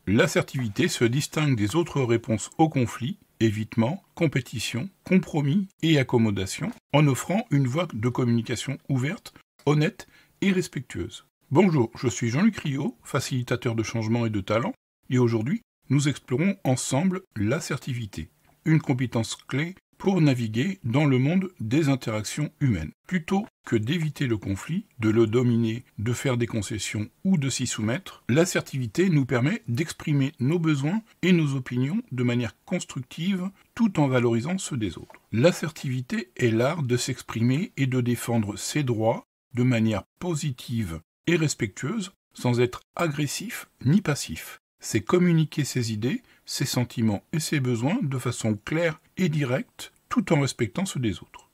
L'assertivité se distingue des autres réponses au conflit, évitement, compétition, compromis et accommodation, en offrant une voie de communication ouverte, honnête et respectueuse. Bonjour, je suis Jean-Luc Riot, facilitateur de changement et de talent, et aujourd'hui, nous explorons ensemble l'assertivité, une compétence clé pour naviguer dans le monde des interactions humaines. Plutôt que d'éviter le conflit, de le dominer, de faire des concessions ou de s'y soumettre, l'assertivité nous permet d'exprimer nos besoins et nos opinions de manière constructive tout en valorisant ceux des autres. L'assertivité est l'art de s'exprimer et de défendre ses droits de manière positive et respectueuse sans être agressif ni passif. C'est communiquer ses idées, ses sentiments et ses besoins de façon claire et directe, tout en respectant ceux des autres.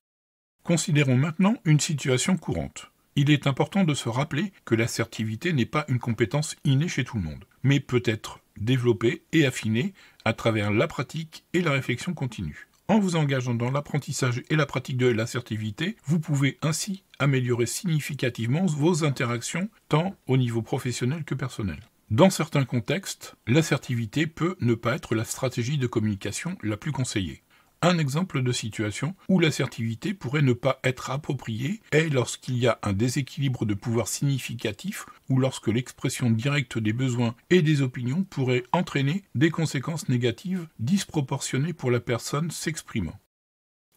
Considérons maintenant une situation courante. Il est important de se rappeler que l'assertivité n'est pas une compétence innée chez tout le monde, mais peut être développée et affinée à travers la pratique et la réflexion continue. En vous engageant dans l'apprentissage et la pratique de l'assertivité, vous pouvez ainsi améliorer significativement vos interactions, tant au niveau professionnel que personnel. Dans certains contextes, l'assertivité peut ne pas être la stratégie de communication la plus conseillée. Un exemple de situation où l'assertivité pourrait ne pas être appropriée est lorsqu'il y a un déséquilibre de pouvoir significatif ou lorsque l'expression directe des besoins et des opinions pourrait entraîner des conséquences négatives disproportionnées pour la personne s'exprimant.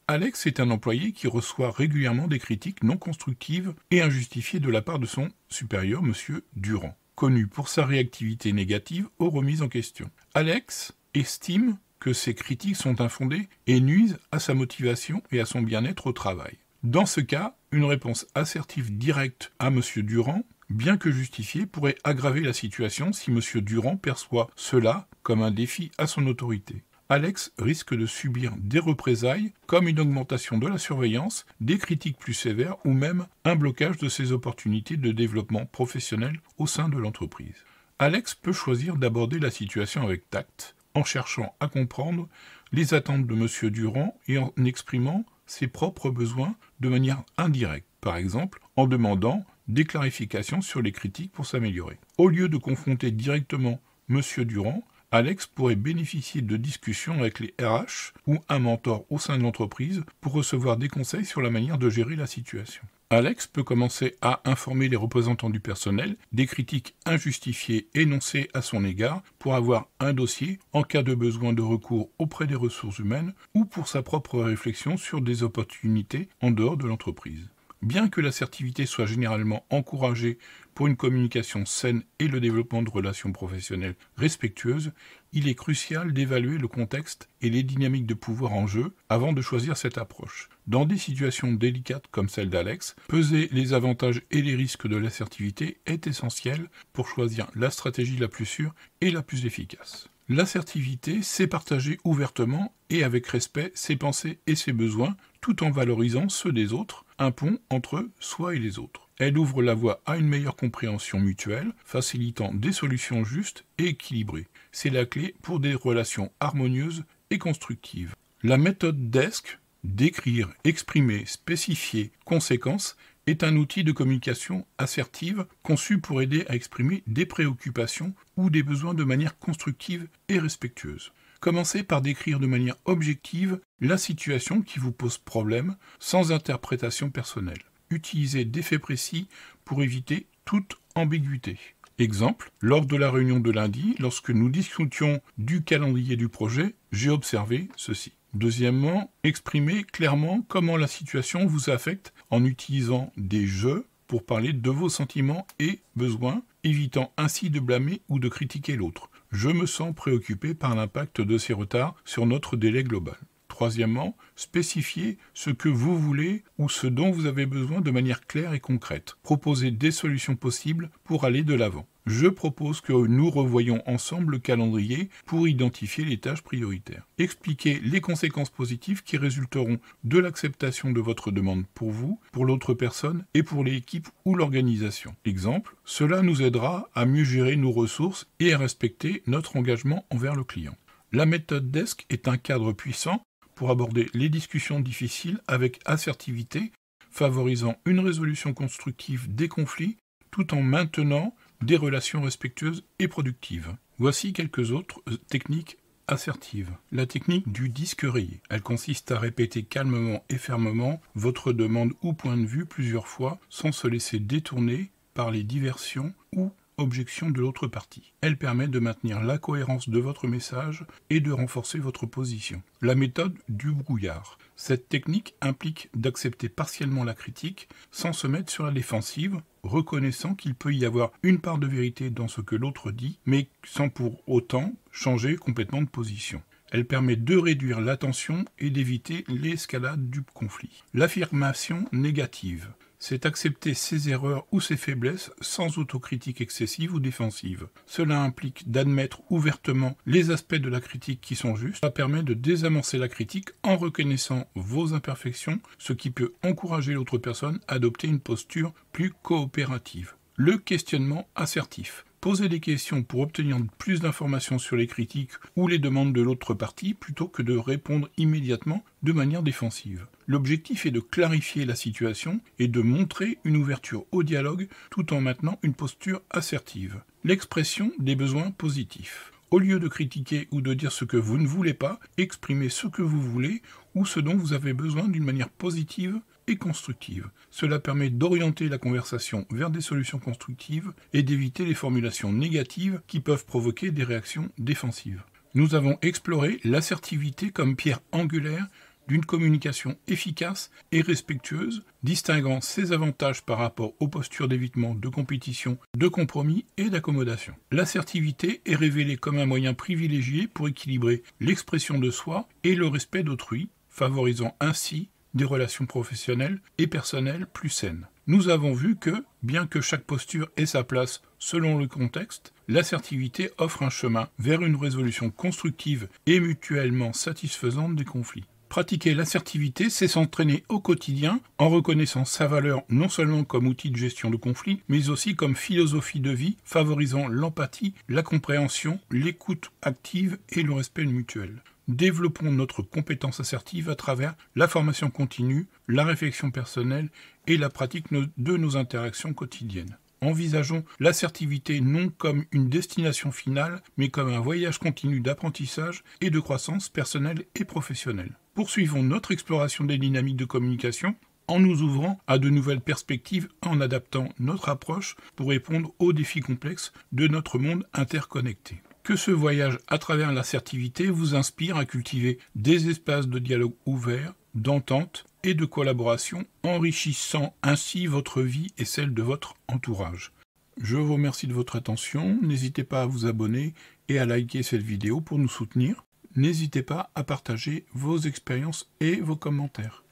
Alex est un employé qui reçoit régulièrement des critiques non constructives et injustifiées de la part de son supérieur, M. Durand, connu pour sa réactivité négative aux remises en question. Alex estime que ces critiques sont infondées et nuisent à sa motivation et à son bien-être au travail. Dans ce cas, une réponse assertive directe à M. Durand, bien que justifiée, pourrait aggraver la situation si M. Durand perçoit cela comme un défi à son autorité. Alex risque de subir des représailles, comme une augmentation de la surveillance, des critiques plus sévères ou même un blocage de ses opportunités de développement professionnel au sein de l'entreprise. Alex peut choisir d'aborder la situation avec tact, en cherchant à comprendre les attentes de M. Durand et en exprimant ses propres besoins de manière indirecte, par exemple en demandant des clarifications sur les critiques pour s'améliorer. Au lieu de confronter directement M. Durand, Alex pourrait bénéficier de discussions avec les RH ou un mentor au sein de l'entreprise pour recevoir des conseils sur la manière de gérer la situation. Alex peut commencer à informer les représentants du personnel des critiques injustifiées énoncées à son égard pour avoir un dossier en cas de besoin de recours auprès des ressources humaines ou pour sa propre réflexion sur des opportunités en dehors de l'entreprise. Bien que l'assertivité soit généralement encouragée pour une communication saine et le développement de relations professionnelles respectueuses, il est crucial d'évaluer le contexte et les dynamiques de pouvoir en jeu avant de choisir cette approche. Dans des situations délicates comme celle d'Alex, peser les avantages et les risques de l'assertivité est essentiel pour choisir la stratégie la plus sûre et la plus efficace. L'assertivité, c'est partager ouvertement et avec respect ses pensées et ses besoins, tout en valorisant ceux des autres, un pont entre soi et les autres. Elle ouvre la voie à une meilleure compréhension mutuelle, facilitant des solutions justes et équilibrées. C'est la clé pour des relations harmonieuses et constructives. La méthode DESC, décrire, exprimer, spécifier, conséquence, est un outil de communication assertive conçu pour aider à exprimer des préoccupations ou des besoins de manière constructive et respectueuse. Commencez par décrire de manière objective la situation qui vous pose problème, sans interprétation personnelle. Utilisez des faits précis pour éviter toute ambiguïté. Exemple, lors de la réunion de lundi, lorsque nous discutions du calendrier du projet, j'ai observé ceci. Deuxièmement, exprimez clairement comment la situation vous affecte en utilisant des « je » pour parler de vos sentiments et besoins, évitant ainsi de blâmer ou de critiquer l'autre. Je me sens préoccupé par l'impact de ces retards sur notre délai global. Troisièmement, spécifiez ce que vous voulez ou ce dont vous avez besoin de manière claire et concrète. Proposez des solutions possibles pour aller de l'avant. Je propose que nous revoyions ensemble le calendrier pour identifier les tâches prioritaires. Expliquez les conséquences positives qui résulteront de l'acceptation de votre demande pour vous, pour l'autre personne et pour l'équipe ou l'organisation. Exemple, cela nous aidera à mieux gérer nos ressources et à respecter notre engagement envers le client. La méthode DESC est un cadre puissant pour aborder les discussions difficiles avec assertivité, favorisant une résolution constructive des conflits tout en maintenant des relations respectueuses et productives. Voici quelques autres techniques assertives. La technique du disque rayé. Elle consiste à répéter calmement et fermement votre demande ou point de vue plusieurs fois sans se laisser détourner par les diversions ou objections de l'autre partie. Elle permet de maintenir la cohérence de votre message et de renforcer votre position. La méthode du brouillard. Cette technique implique d'accepter partiellement la critique sans se mettre sur la défensive, reconnaissant qu'il peut y avoir une part de vérité dans ce que l'autre dit, mais sans pour autant changer complètement de position. Elle permet de réduire la tension et d'éviter l'escalade du conflit. L'affirmation négative. C'est accepter ses erreurs ou ses faiblesses sans autocritique excessive ou défensive. Cela implique d'admettre ouvertement les aspects de la critique qui sont justes. Ça permet de désamorcer la critique en reconnaissant vos imperfections, ce qui peut encourager l'autre personne à adopter une posture plus coopérative. Le questionnement assertif. Poser des questions pour obtenir plus d'informations sur les critiques ou les demandes de l'autre partie plutôt que de répondre immédiatement de manière défensive. L'objectif est de clarifier la situation et de montrer une ouverture au dialogue tout en maintenant une posture assertive. L'expression des besoins positifs. Au lieu de critiquer ou de dire ce que vous ne voulez pas, exprimez ce que vous voulez ou ce dont vous avez besoin d'une manière positive et constructive. Cela permet d'orienter la conversation vers des solutions constructives et d'éviter les formulations négatives qui peuvent provoquer des réactions défensives. Nous avons exploré l'assertivité comme pierre angulaire d'une communication efficace et respectueuse, distinguant ses avantages par rapport aux postures d'évitement, de compétition, de compromis et d'accommodation. L'assertivité est révélée comme un moyen privilégié pour équilibrer l'expression de soi et le respect d'autrui, favorisant ainsi des relations professionnelles et personnelles plus saines. Nous avons vu que, bien que chaque posture ait sa place selon le contexte, l'assertivité offre un chemin vers une résolution constructive et mutuellement satisfaisante des conflits. Pratiquer l'assertivité, c'est s'entraîner au quotidien en reconnaissant sa valeur non seulement comme outil de gestion de conflits, mais aussi comme philosophie de vie, favorisant l'empathie, la compréhension, l'écoute active et le respect mutuel. Développons notre compétence assertive à travers la formation continue, la réflexion personnelle et la pratique de nos interactions quotidiennes. Envisageons l'assertivité non comme une destination finale, mais comme un voyage continu d'apprentissage et de croissance personnelle et professionnelle. Poursuivons notre exploration des dynamiques de communication en nous ouvrant à de nouvelles perspectives, en adaptant notre approche pour répondre aux défis complexes de notre monde interconnecté. Que ce voyage à travers l'assertivité vous inspire à cultiver des espaces de dialogue ouverts, d'entente et de collaboration, enrichissant ainsi votre vie et celle de votre entourage. Je vous remercie de votre attention, n'hésitez pas à vous abonner et à liker cette vidéo pour nous soutenir. N'hésitez pas à partager vos expériences et vos commentaires.